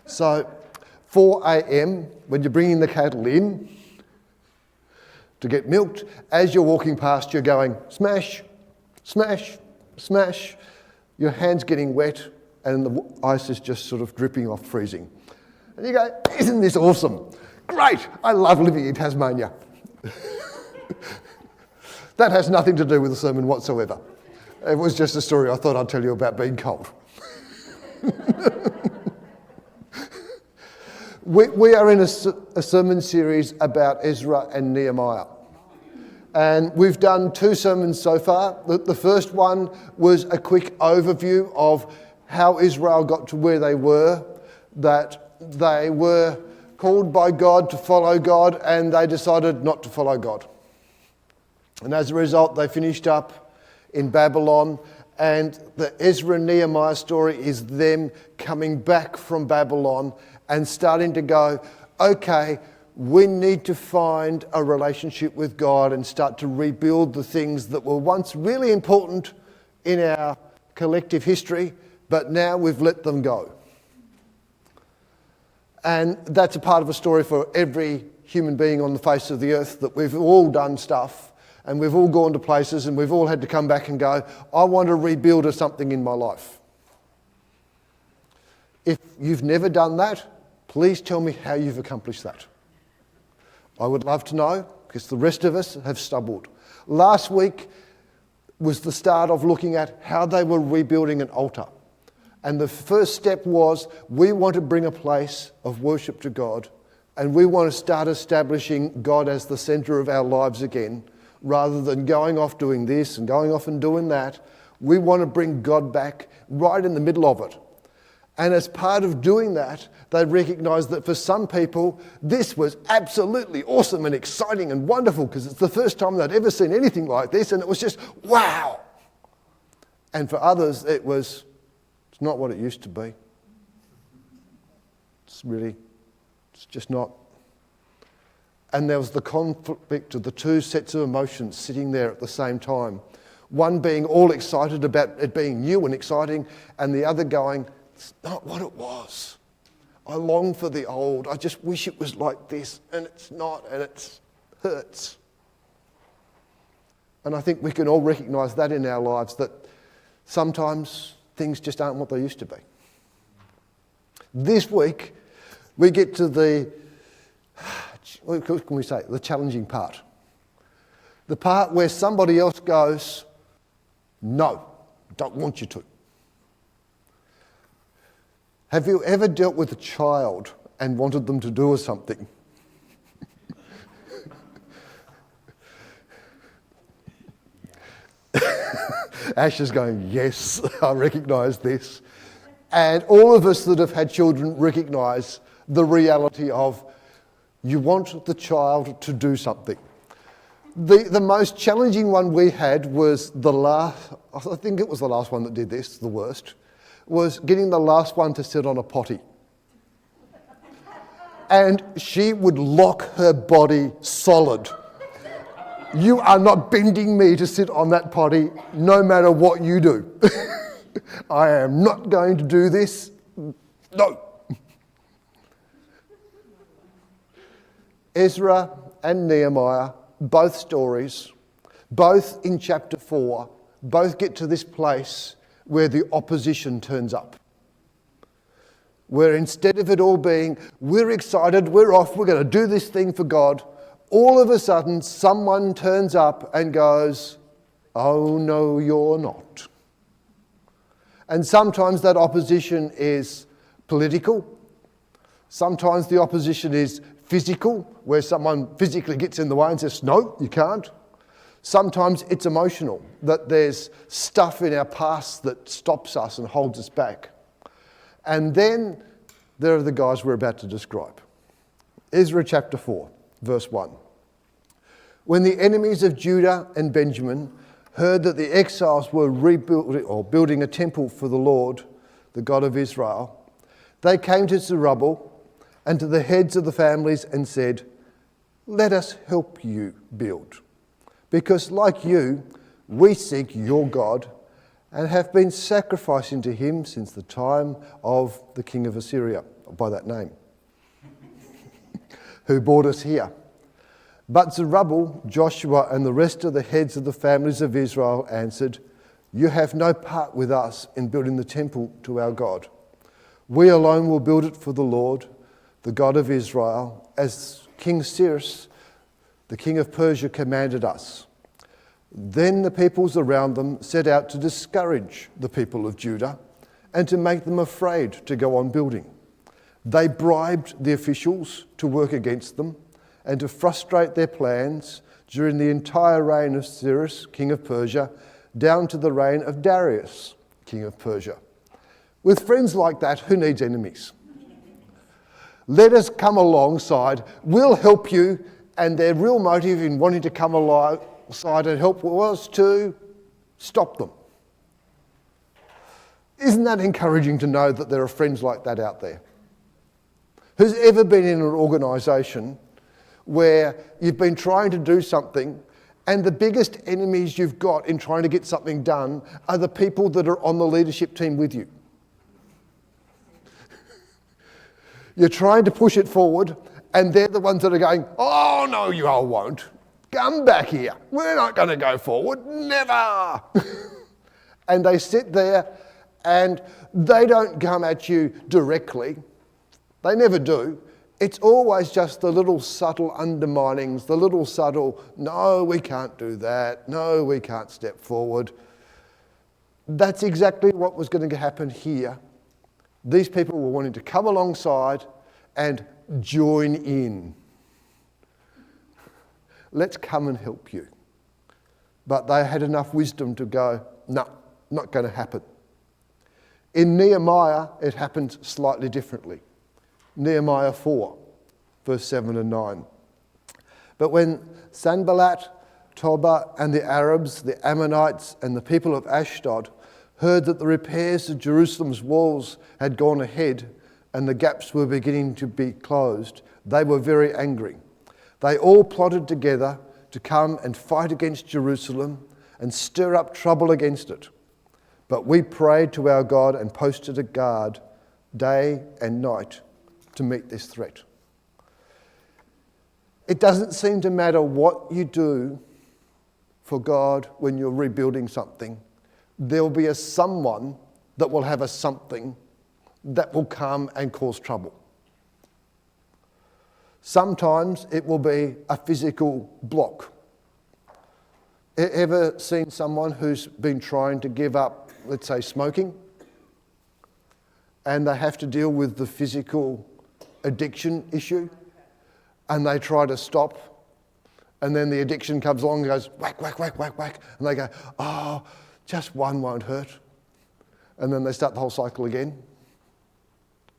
So 4 a.m, when you're bringing the cattle in to get milked, as you're walking past, you're going, smash, smash, smash. Your hand's getting wet and the ice is just sort of dripping off, freezing. And you go, isn't this awesome? Great, I love living in Tasmania. That has nothing to do with the sermon whatsoever. It was just a story I thought I'd tell you about being cold. We are in a sermon series about Ezra and Nehemiah. And we've done 2 sermons so far. The first one was a quick overview of how Israel got to where they were, that they were called by God to follow God and they decided not to follow God. And as a result, they finished up in Babylon, and the Ezra and Nehemiah story is them coming back from Babylon and starting to go, okay, we need to find a relationship with God and start to rebuild the things that were once really important in our collective history, but now we've let them go. And that's a part of a story for every human being on the face of the earth, that we've all done stuff and we've all gone to places and we've all had to come back and go, I want to rebuild something in my life. If you've never done that, please tell me how you've accomplished that. I would love to know, because the rest of us have stumbled. Last week was the start of looking at how they were rebuilding an altar. And the first step was, we want to bring a place of worship to God, and we want to start establishing God as the centre of our lives again, rather than going off doing this and going off and doing that. We want to bring God back right in the middle of it. And as part of doing that, they recognised that for some people, this was absolutely awesome and exciting and wonderful, because it's the first time they'd ever seen anything like this, and it was just, wow. And for others, it's not what it used to be. It's just not. And there was the conflict of the 2 sets of emotions sitting there at the same time. One being all excited about it being new and exciting, and the other going, it's not what it was. I long for the old. I just wish it was like this, and it's not, and it hurts. And I think we can all recognise that in our lives, that sometimes things just aren't what they used to be. This week, we get to the challenging part. The part where somebody else goes, no, don't want you to. Have you ever dealt with a child and wanted them to do something? Ash is going, yes, I recognise this. And all of us that have had children recognise the reality of, you want the child to do something. The most challenging one we had was I think it was the last one that did this, the worst, was getting the last one to sit on a potty. And she would lock her body solid. You are not bending me to sit on that potty, no matter what you do. I am not going to do this. No. Ezra and Nehemiah, both stories, both in chapter 4, both get to this place where the opposition turns up. Where instead of it all being, we're excited, we're off, we're going to do this thing for God, all of a sudden someone turns up and goes, oh no, you're not. And sometimes that opposition is political. Sometimes the opposition is physical, where someone physically gets in the way and says, no, you can't. Sometimes it's emotional, that there's stuff in our past that stops us and holds us back. And then there are the guys we're about to describe. Ezra chapter 4, verse 1. When the enemies of Judah and Benjamin heard that the exiles were rebuilding or building a temple for the Lord, the God of Israel, they came to Zerubbabel and to the heads of the families and said, let us help you build. Because like you, we seek your God, and have been sacrificing to him since the time of the king of Assyria, by that name, who brought us here. But Zerubbabel, Joshua, and the rest of the heads of the families of Israel answered, "You have no part with us in building the temple to our God. We alone will build it for the Lord, the God of Israel, as King Cyrus, the king of Persia, commanded us." Then the peoples around them set out to discourage the people of Judah and to make them afraid to go on building. They bribed the officials to work against them and to frustrate their plans during the entire reign of Cyrus, king of Persia, down to the reign of Darius, king of Persia. With friends like that, who needs enemies? Let us come alongside, we'll help you, and their real motive in wanting to come alongside and help was to stop them. Isn't that encouraging to know that there are friends like that out there? Who's ever been in an organisation where you've been trying to do something and the biggest enemies you've got in trying to get something done are the people that are on the leadership team with you? You're trying to push it forward and they're the ones that are going, "Oh, no, you all won't. Come back here. We're not going to go forward. Never." And they sit there and they don't come at you directly. They never do. It's always just the little subtle underminings, the little subtle, "No, we can't do that. No, we can't step forward." That's exactly what was going to happen here. These people were wanting to come alongside and join in. Let's come and help you. But they had enough wisdom to go, "No, not going to happen." In Nehemiah, it happened slightly differently. Nehemiah 4, verse 7 and 9. But when Sanballat, Tobiah, and the Arabs, the Ammonites, and the people of Ashdod heard that the repairs of Jerusalem's walls had gone ahead and the gaps were beginning to be closed, they were very angry. They all plotted together to come and fight against Jerusalem and stir up trouble against it. But we prayed to our God and posted a guard day and night to meet this threat. It doesn't seem to matter what you do for God when you're rebuilding something. There will be a someone that will have a something that will come and cause trouble. Sometimes it will be a physical block. Ever seen someone who's been trying to give up, let's say, smoking, and they have to deal with the physical addiction issue, and they try to stop, and then the addiction comes along and goes whack, whack, whack, whack, whack, and they go, "Oh, just one won't hurt," and then they start the whole cycle again.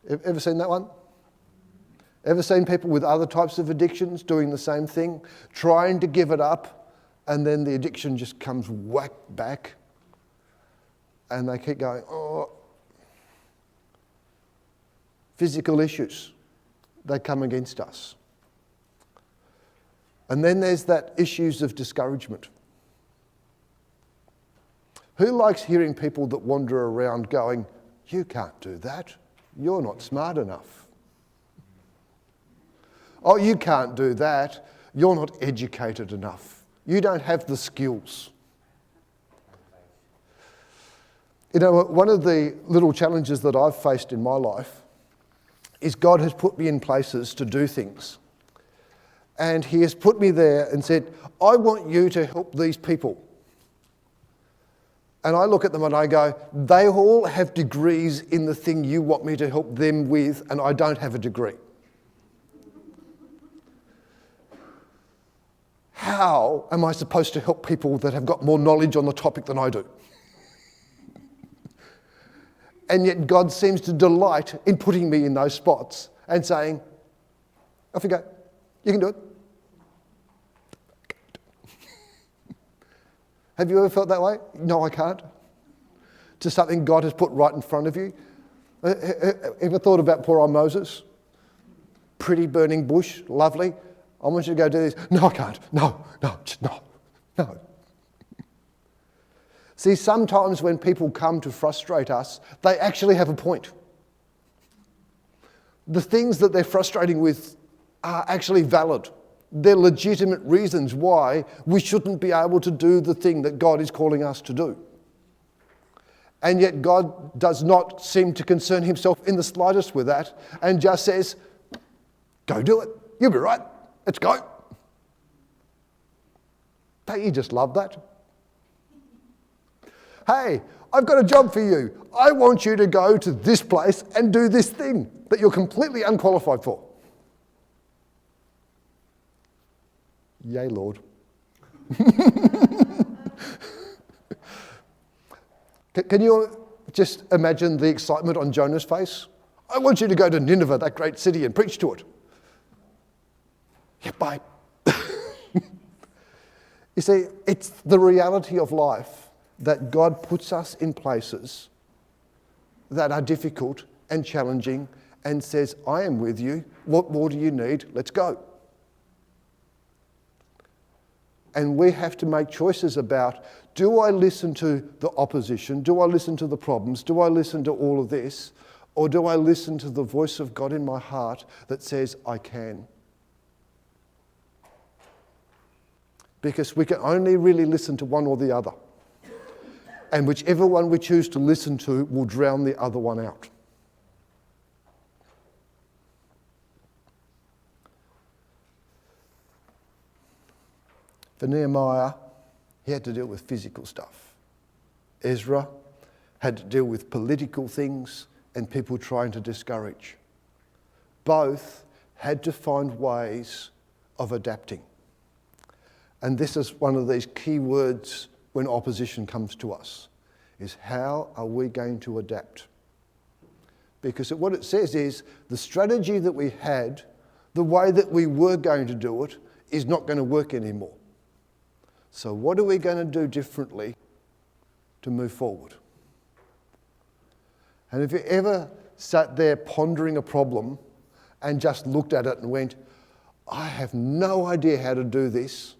Ever seen that one? Ever seen people with other types of addictions doing the same thing, trying to give it up, and then the addiction just comes whack back, and they keep going, "Oh." Physical issues, they come against us. And then there's that issues of discouragement. Who likes hearing people that wander around going, "You can't do that. You're not smart enough. Oh, you can't do that. You're not educated enough. You don't have the skills." You know, one of the little challenges that I've faced in my life is God has put me in places to do things. And he has put me there and said, "I want you to help these people." And I look at them and I go, "They all have degrees in the thing you want me to help them with, and I don't have a degree. How am I supposed to help people that have got more knowledge on the topic than I do?" And yet God seems to delight in putting me in those spots and saying, "Off you go. You can do it." Have you ever felt that way? "No, I can't." To something God has put right in front of you. Ever thought about poor old Moses? Pretty burning bush, lovely. "I want you to go do this." "No, I can't. No. See, sometimes when people come to frustrate us, they actually have a point. The things that they're frustrating with are actually valid. They're legitimate reasons why we shouldn't be able to do the thing that God is calling us to do. And yet God does not seem to concern himself in the slightest with that and just says, go do it. You'll be right. Let's go. Don't you just love that? Hey, I've got a job for you. I want you to go to this place and do this thing that you're completely unqualified for. Yay, Lord. Can you just imagine the excitement on Jonah's face? I want you to go to Nineveh, that great city, and preach to it. Yeah, bye. You see, it's the reality of life that God puts us in places that are difficult and challenging and says, I am with you. What more do you need? Let's go. And we have to make choices about, do I listen to the opposition? Do I listen to the problems? Do I listen to all of this? Or do I listen to the voice of God in my heart that says, I can? Because we can only really listen to one or the other. And whichever one we choose to listen to will drown the other one out. For Nehemiah, he had to deal with physical stuff. Ezra had to deal with political things and people trying to discourage. Both had to find ways of adapting. And this is one of these key words when opposition comes to us, is how are we going to adapt? Because what it says is the strategy that we had, the way that we were going to do it, is not going to work anymore. So what are we going to do differently to move forward? And if you ever sat there pondering a problem and just looked at it and went, I have no idea how to do this,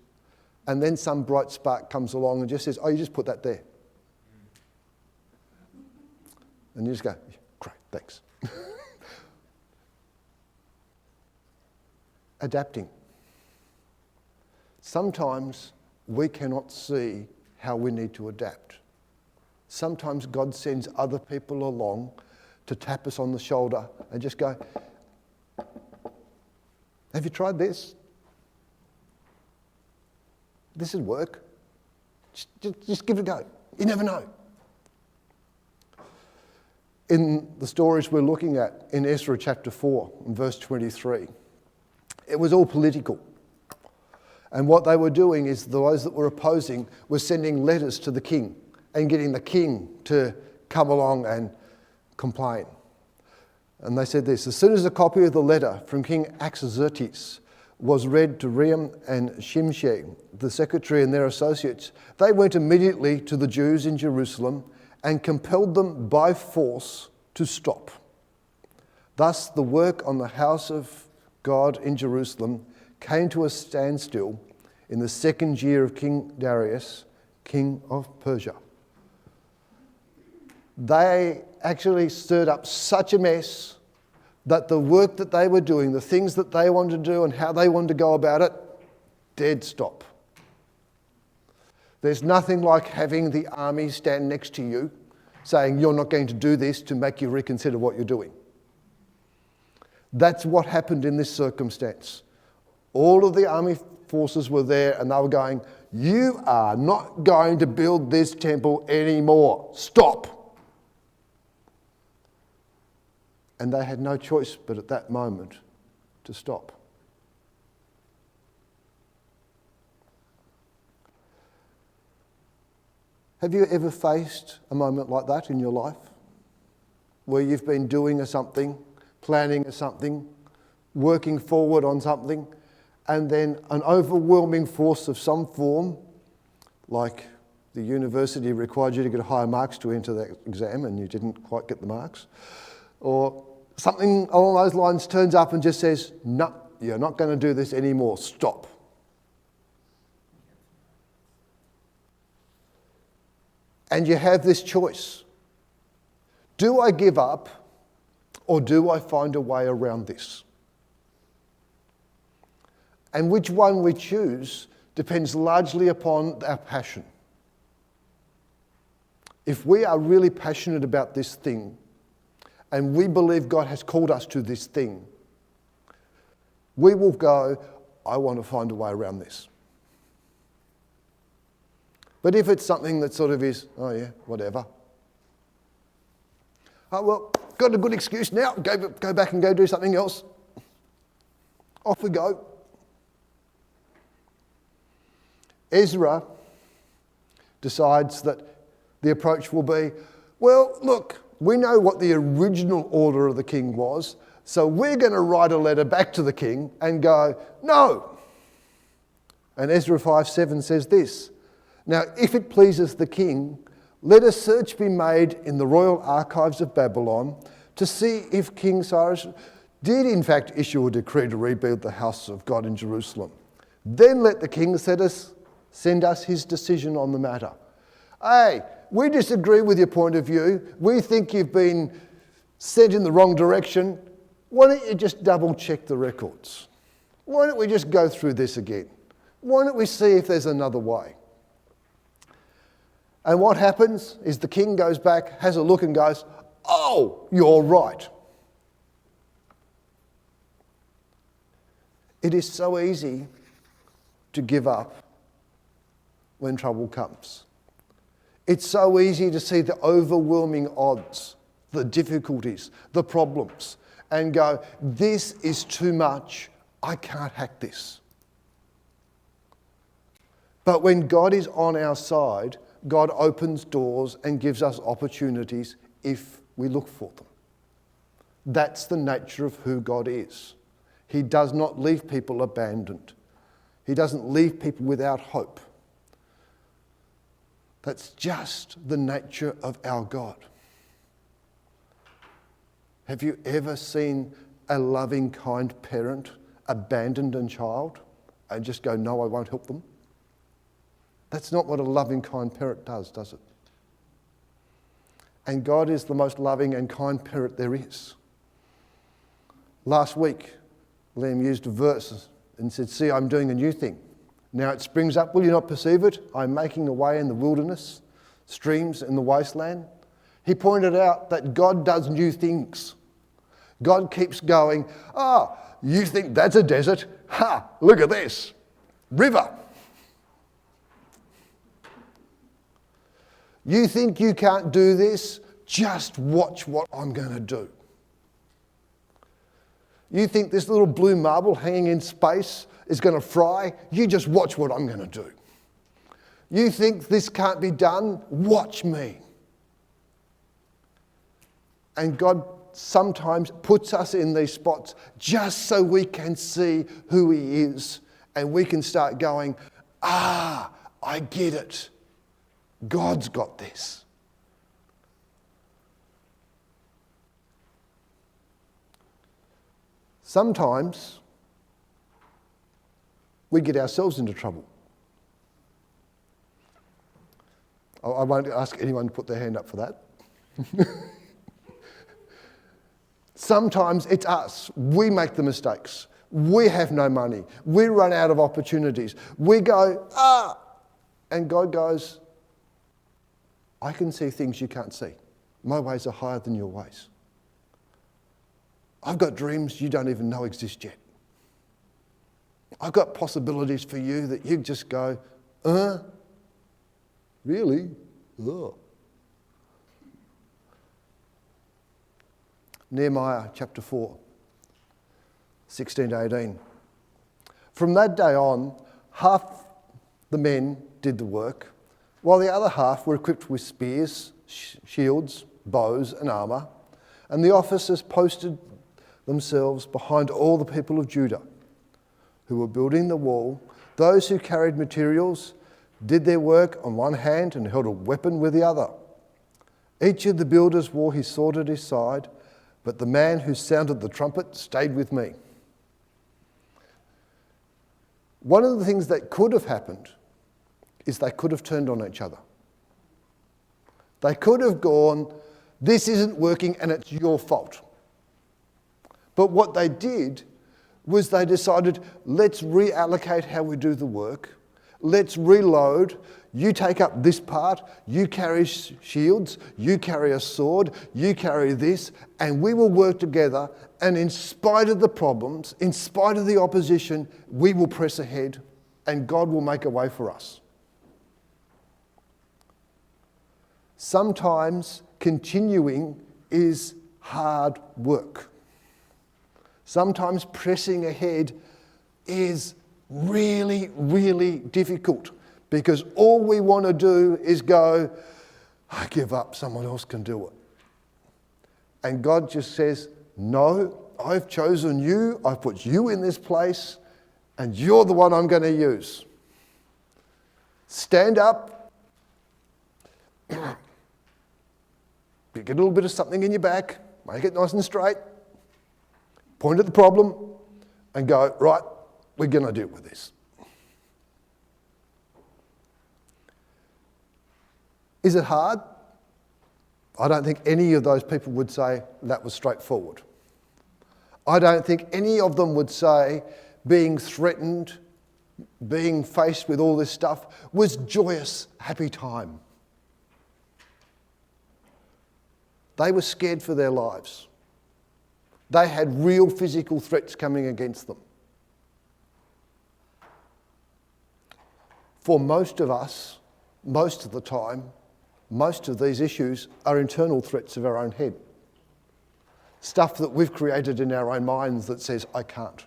and then some bright spark comes along and just says, oh, you just put that there. And you just go, great, thanks. Adapting. Sometimes we cannot see how we need to adapt. Sometimes God sends other people along to tap us on the shoulder and just go, have you tried this? This would work. Just give it a go. You never know. In the stories we're looking at in Ezra chapter 4 and verse 23, it was all political. And what they were doing is those that were opposing were sending letters to the king and getting the king to come along and complain. And they said this, as soon as a copy of the letter from King Axerxes was read to Rehum and Shimshai, the secretary and their associates, they went immediately to the Jews in Jerusalem and compelled them by force to stop. Thus the work on the house of God in Jerusalem came to a standstill in the second year of King Darius, king of Persia. They actually stirred up such a mess that the work that they were doing, the things that they wanted to do and how they wanted to go about it, dead stop. There's nothing like having the army stand next to you saying you're not going to do this to make you reconsider what you're doing. That's what happened in this circumstance. All of the army forces were there and they were going, you are not going to build this temple anymore. Stop. And they had no choice but at that moment to stop. Have you ever faced a moment like that in your life? Where you've been doing something, planning something, working forward on something, and then an overwhelming force of some form, like the university required you to get higher marks to enter that exam and you didn't quite get the marks, or something along those lines turns up and just says, no, you're not going to do this anymore, stop. And you have this choice. Do I give up or do I find a way around this? And which one we choose depends largely upon our passion. If we are really passionate about this thing and we believe God has called us to this thing, we will go, I want to find a way around this. But if it's something that sort of is, oh yeah, whatever. Oh well, got a good excuse now, go back and go do something else. Off we go. Ezra decides that the approach will be, well, look, we know what the original order of the king was, so we're going to write a letter back to the king and go, no. And Ezra 5:7 says this, now if it pleases the king, let a search be made in the royal archives of Babylon to see if King Cyrus did in fact issue a decree to rebuild the house of God in Jerusalem. Then let the king send us his decision on the matter. Hey, we disagree with your point of view. We think you've been sent in the wrong direction. Why don't you just double check the records? Why don't we just go through this again? Why don't we see if there's another way? And what happens is the king goes back, has a look and goes, oh, you're right. It is so easy to give up when trouble comes. It's so easy to see the overwhelming odds, the difficulties, the problems, and go, this is too much, I can't hack this. But when God is on our side, God opens doors and gives us opportunities if we look for them. That's the nature of who God is. He does not leave people abandoned. He doesn't leave people without hope. That's just the nature of our God. Have you ever seen a loving, kind parent abandon a child and just go, no, I won't help them? That's not what a loving, kind parent does it? And God is the most loving and kind parent there is. Last week, Liam used a verse and said, see, I'm doing a new thing. Now it springs up, will you not perceive it? I'm making a way in the wilderness, streams in the wasteland. He pointed out that God does new things. God keeps going, you think that's a desert? Ha, look at this. River. You think you can't do this? Just watch what I'm going to do. You think this little blue marble hanging in space is going to fry? You just watch what I'm going to do. You think this can't be done? Watch me. And God sometimes puts us in these spots just so we can see who He is and we can start going, I get it. God's got this. Sometimes we get ourselves into trouble. I won't ask anyone to put their hand up for that. Sometimes it's us. We make the mistakes. We have no money. We run out of opportunities. We go, and God goes, I can see things you can't see. My ways are higher than your ways. I've got dreams you don't even know exist yet. I've got possibilities for you that you just go, really? Ugh. Nehemiah chapter 4, 16 to 18. From that day on, half the men did the work, while the other half were equipped with spears, shields, bows and armour, and the officers posted themselves behind all the people of Judah who were building the wall. Those who carried materials did their work on one hand and held a weapon with the other. Each of the builders wore his sword at his side, but the man who sounded the trumpet stayed with me. One of the things that could have happened is they could have turned on each other. They could have gone, this isn't working and it's your fault. But what they did was they decided, let's reallocate how we do the work. Let's reload. You take up this part. You carry shields. You carry a sword. You carry this. And we will work together. And in spite of the problems, in spite of the opposition, we will press ahead and God will make a way for us. Sometimes continuing is hard work. Sometimes pressing ahead is really, really difficult because all we want to do is go, I give up, someone else can do it. And God just says, no, I've chosen you, I've put you in this place, and you're the one I'm going to use. Stand up, get a little bit of something in your back, make it nice and straight, point at the problem, and go, right, we're going to deal with this. Is it hard? I don't think any of those people would say that was straightforward. I don't think any of them would say being threatened, being faced with all this stuff was joyous, happy time. They were scared for their lives. They had real physical threats coming against them. For most of us, most of the time, most of these issues are internal threats of our own head. Stuff that we've created in our own minds that says, I can't.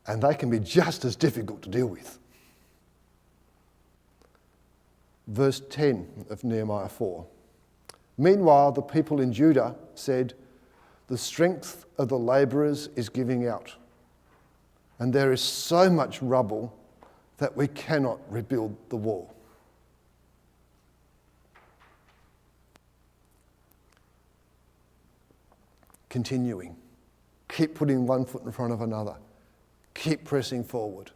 And they can be just as difficult to deal with. Verse 10 of Nehemiah 4. Meanwhile, the people in Judah said, the strength of the labourers is giving out, and there is so much rubble that we cannot rebuild the wall. Continuing. Keep putting one foot in front of another. Keep pressing forward.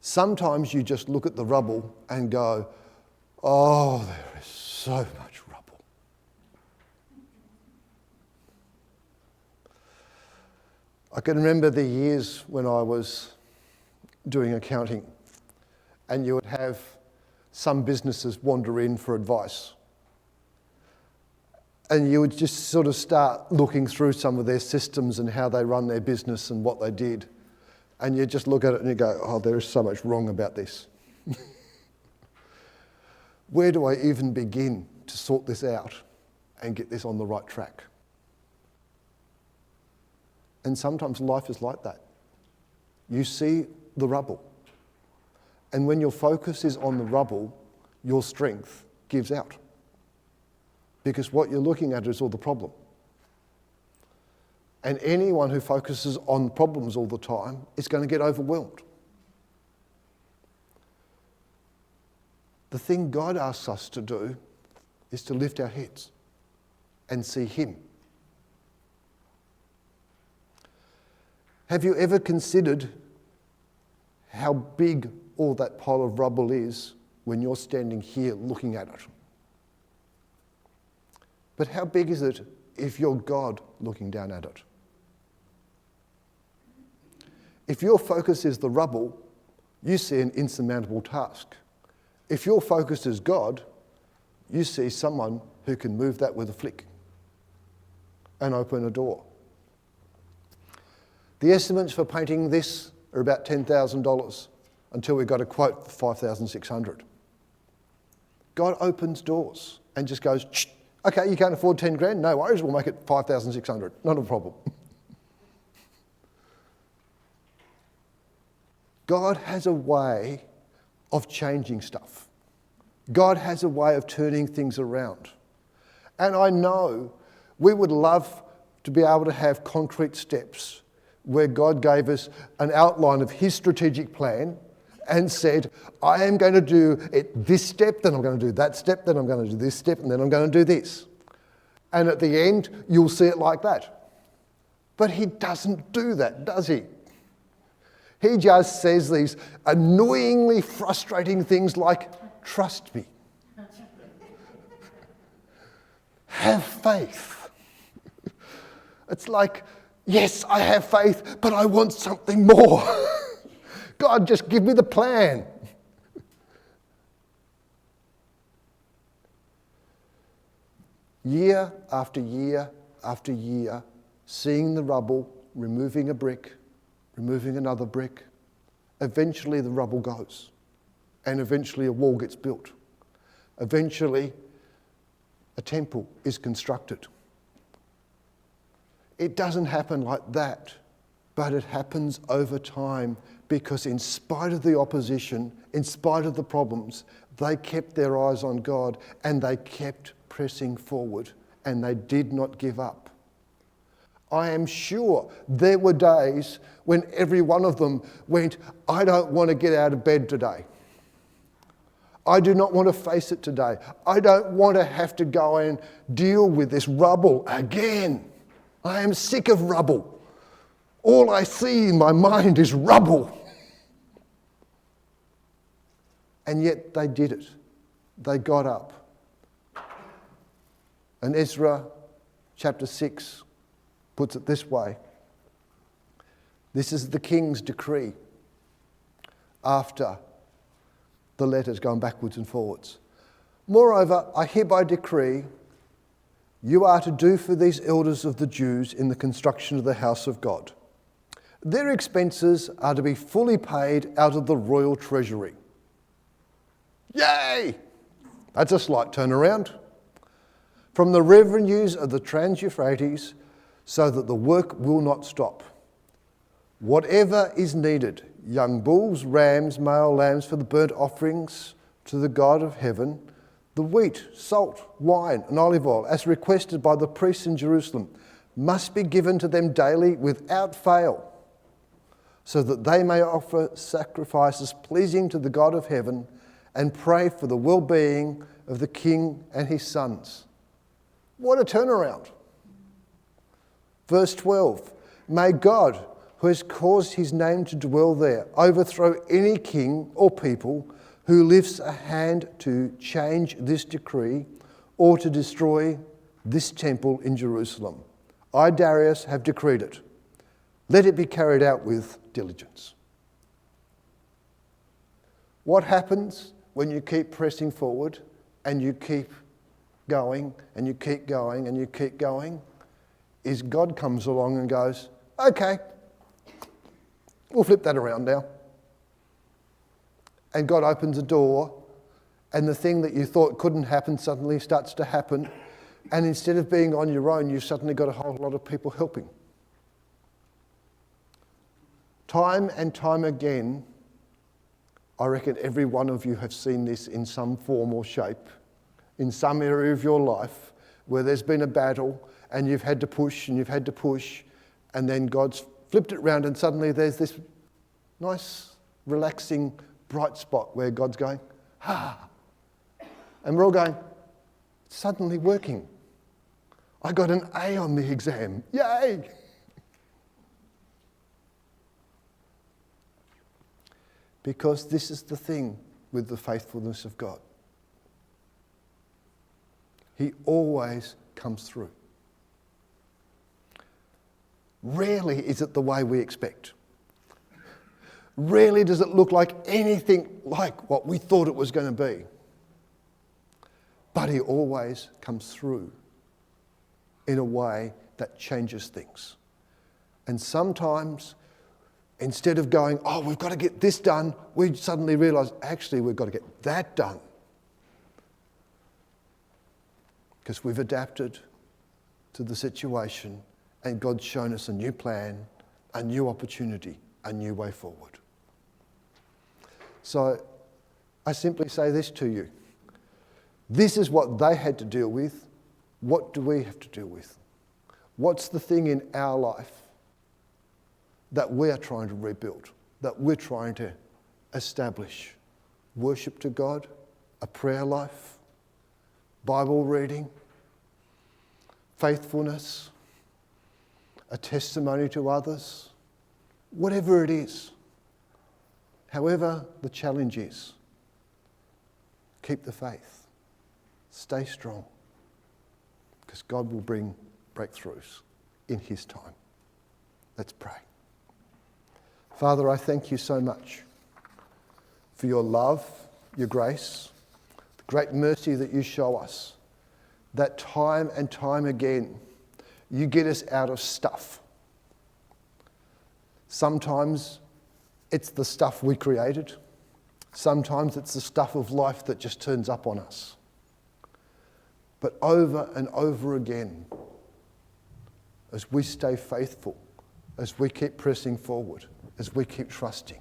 Sometimes you just look at the rubble and go, oh, there is so much rubble. I can remember the years when I was doing accounting and you would have some businesses wander in for advice. And you would just sort of start looking through some of their systems and how they run their business and what they did. And you just look at it and you go, oh, there is so much wrong about this. Where do I even begin to sort this out and get this on the right track? And sometimes life is like that. You see the rubble. And when your focus is on the rubble, your strength gives out. Because what you're looking at is all the problem. And anyone who focuses on problems all the time is going to get overwhelmed. The thing God asks us to do is to lift our heads and see Him. Have you ever considered how big all that pile of rubble is when you're standing here looking at it? But how big is it if you're God looking down at it? If your focus is the rubble, you see an insurmountable task. If your focus is God, you see someone who can move that with a flick and open a door. The estimates for painting this are about $10,000 until we got a quote for $5,600. God opens doors and just goes, shh. Okay, you can't afford 10 grand? No worries, we'll make it 5,600. Not a problem. God has a way of changing stuff. God has a way of turning things around. And I know we would love to be able to have concrete steps where God gave us an outline of His strategic plan and said, I am going to do it this step, then I'm going to do that step, then I'm going to do this step, and then I'm going to do this. And at the end, you'll see it like that. But He doesn't do that, does He? He just says these annoyingly frustrating things like, trust me. Have faith. It's like, yes, I have faith, but I want something more. God, just give me the plan. Year after year after year, seeing the rubble, removing a brick, removing another brick. Eventually the rubble goes, and eventually a wall gets built. Eventually a temple is constructed. It doesn't happen like that, but it happens over time, because in spite of the opposition, in spite of the problems, they kept their eyes on God and they kept pressing forward, and they did not give up. I am sure there were days when every one of them went, I don't want to get out of bed today. I do not want to face it today. I don't want to have to go and deal with this rubble again. I am sick of rubble. All I see in my mind is rubble. And yet they did it. They got up. And Ezra chapter 6 puts it this way. This is the king's decree after the letters going backwards and forwards. Moreover, I hereby decree you are to do for these elders of the Jews in the construction of the house of God. Their expenses are to be fully paid out of the royal treasury. Yay! That's a slight turnaround. From the revenues of the Trans-Euphrates, so that the work will not stop. Whatever is needed, young bulls, rams, male lambs for the burnt offerings to the God of heaven, the wheat, salt, wine and olive oil, as requested by the priests in Jerusalem, must be given to them daily without fail, so that they may offer sacrifices pleasing to the God of heaven and pray for the well-being of the king and his sons. What a turnaround. Verse 12, may God, who has caused his name to dwell there, overthrow any king or people who lifts a hand to change this decree or to destroy this temple in Jerusalem. I, Darius, have decreed it. Let it be carried out with diligence. What happens when you keep pressing forward and you keep going and you keep going and you keep going is God comes along and goes, okay, we'll flip that around now. And God opens a door, and the thing that you thought couldn't happen suddenly starts to happen. And instead of being on your own, you've suddenly got a whole lot of people helping. Time and time again, I reckon every one of you have seen this in some form or shape, in some area of your life, where there's been a battle and you've had to push and you've had to push, and then God's flipped it around and suddenly there's this nice, relaxing, bright spot where God's going, ah. And we're all going, it's suddenly working. I got an A on the exam. Yay! Because this is the thing with the faithfulness of God. He always comes through. Rarely is it the way we expect. Rarely does it look like anything like what we thought it was going to be. But he always comes through in a way that changes things. And sometimes, instead of going, oh, we've got to get this done, we suddenly realise, actually, we've got to get that done. Because we've adapted to the situation and God's shown us a new plan, a new opportunity, a new way forward. So I simply say this to you. This is what they had to deal with. What do we have to deal with? What's the thing in our life that we're trying to rebuild, that we're trying to establish? Worship to God, a prayer life, Bible reading, faithfulness, a testimony to others, whatever it is. However the challenge is, keep the faith. Stay strong. Because God will bring breakthroughs in his time. Let's pray. Father, I thank you so much for your love, your grace, the great mercy that you show us, that time and time again you get us out of stuff. Sometimes it's the stuff we created. Sometimes it's the stuff of life that just turns up on us. But over and over again, as we stay faithful, as we keep pressing forward, as we keep trusting,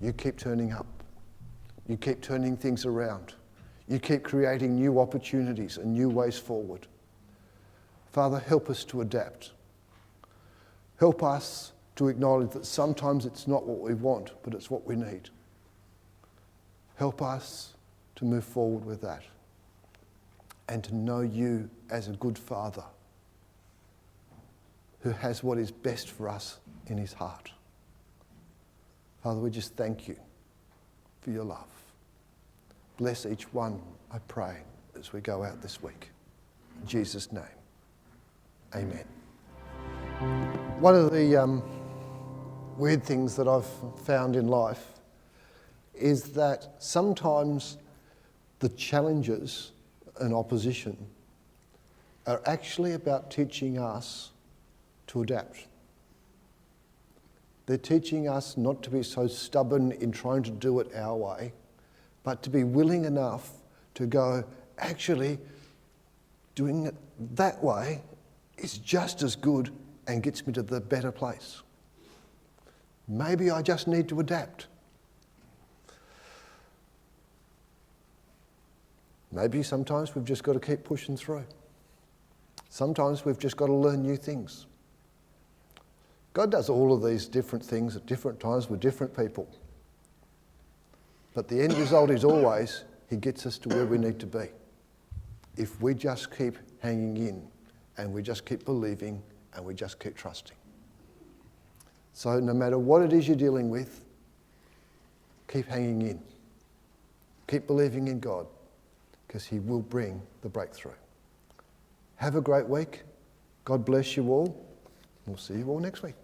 you keep turning up. You keep turning things around. You keep creating new opportunities and new ways forward. Father, help us to adapt. Help us to acknowledge that sometimes it's not what we want, but it's what we need. Help us to move forward with that and to know you as a good Father who has what is best for us in his heart. Father, we just thank you for your love. Bless each one, I pray, as we go out this week. In Jesus' name, amen. One of the weird things that I've found in life is that sometimes the challenges and opposition are actually about teaching us to adapt. They're teaching us not to be so stubborn in trying to do it our way, but to be willing enough to go, actually, doing it that way is just as good and gets me to the better place. Maybe I just need to adapt. Maybe sometimes we've just got to keep pushing through. Sometimes we've just got to learn new things. God does all of these different things at different times with different people. But the end result is always he gets us to where we need to be. If we just keep hanging in and we just keep believing and we just keep trusting. So no matter what it is you're dealing with, keep hanging in. Keep believing in God because he will bring the breakthrough. Have a great week. God bless you all. We'll see you all next week.